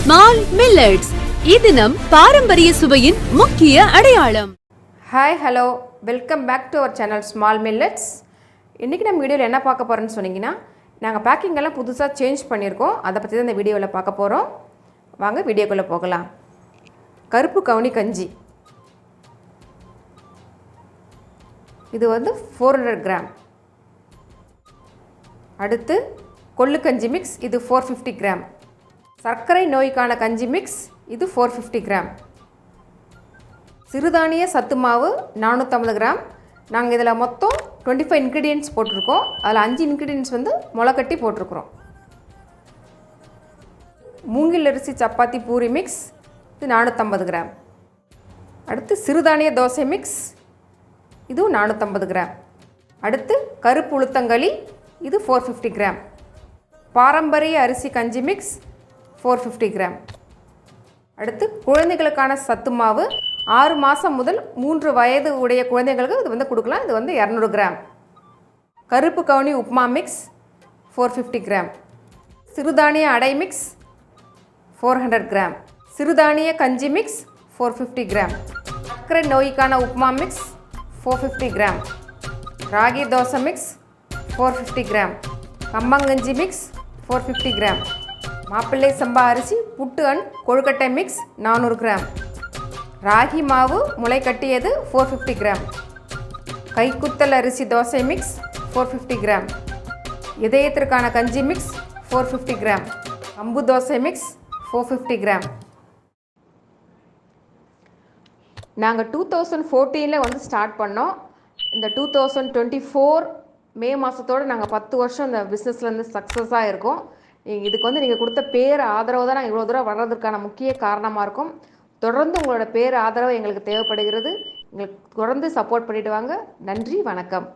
Small millets இது நம் பாரம்பரிய சுவையின் முக்கிய அடையாளம். Hi hello welcome back to our channel small millets. இன்றைக்கி நம்ம வீடியோவில் என்ன பார்க்க போகிறோன்னு சொன்னீங்கன்னா, நாங்கள் பேக்கிங் எல்லாம் புதுசாக சேஞ்ச் பண்ணியிருக்கோம். அதை பற்றி தான் இந்த வீடியோவில் பார்க்க போகிறோம். வாங்க வீடியோக்குள்ளே போகலாம். கருப்பு கவுனி கஞ்சி, இது 400 கிராம். அடுத்து கொள்ளு கஞ்சி மிக்ஸ், இது 450 கிராம். சர்க்கரை நோய்க்கான கஞ்சி மிக்ஸ், இது 450 கிராம். சிறுதானிய சத்து மாவு 450 கிராம். நாங்கள் இதில் மொத்தம் 25 இன்க்ரீடியன்ட்ஸ் போட்டிருக்கோம். அதில் 5 இன்க்ரீடியன்ட்ஸ் முளைக்கட்டி போட்டிருக்கிறோம். மூங்கில் அரிசி சப்பாத்தி பூரி மிக்ஸ், இது 450 கிராம். அடுத்து சிறுதானிய தோசை மிக்ஸ், இதுவும் 450 கிராம். அடுத்து கருப்பு உளுத்தங்களி, இது 450 கிராம். பாரம்பரிய அரிசி கஞ்சி மிக்ஸ் 450 கிராம். அடுத்து குழந்தைகளுக்கான சத்து மாவு 6 மாதம் முதல் 3 வயது உடைய குழந்தைங்களுக்கு இது கொடுக்கலாம். இது 200 கிராம். கருப்பு கவுனி உப்மா மிக்ஸ் 450 கிராம். சிறுதானிய அடை மிக்ஸ் 400 கிராம். சிறுதானிய கஞ்சி மிக்ஸ் 450 கிராம். சர்க்கரை நோய்க்கான upma mix 450 gram. Ragi dosa mix 450 gram. கம்பங்கஞ்சி மிக்ஸ் 450 கிராம். மாப்பிள்ளை சம்பா அரிசி puttu and kozhukattai mix 400 gram. Ragi மாவு முளை கட்டியது 450 கிராம். கைக்குத்தல் அரிசி தோசை மிக்ஸ் 450 கிராம். இதயத்திற்கான கஞ்சி மிக்ஸ் 450 கிராம். கம்பு தோசை மிக்ஸ் 450 கிராம். நாங்கள் 2014 ஸ்டார்ட் பண்ணோம். இந்த 2024 மே மாதத்தோடு நாங்கள் 10 வருஷம் இந்த பிஸ்னஸ்லேருந்து சக்ஸஸாக இருக்கோம். இதுக்கு நீங்கள் கொடுத்த பேர் ஆதரவு தான் நாங்கள் இவ்வளோ தூரம் வர்றதுக்கான முக்கிய காரணமாக இருக்கும். தொடர்ந்து உங்களோட பேர் ஆதரவு எங்களுக்கு தேவைப்படுகிறது. எங்களுக்கு தொடர்ந்து சப்போர்ட் பண்ணிவிட்டு வாங்க. நன்றி, வணக்கம்.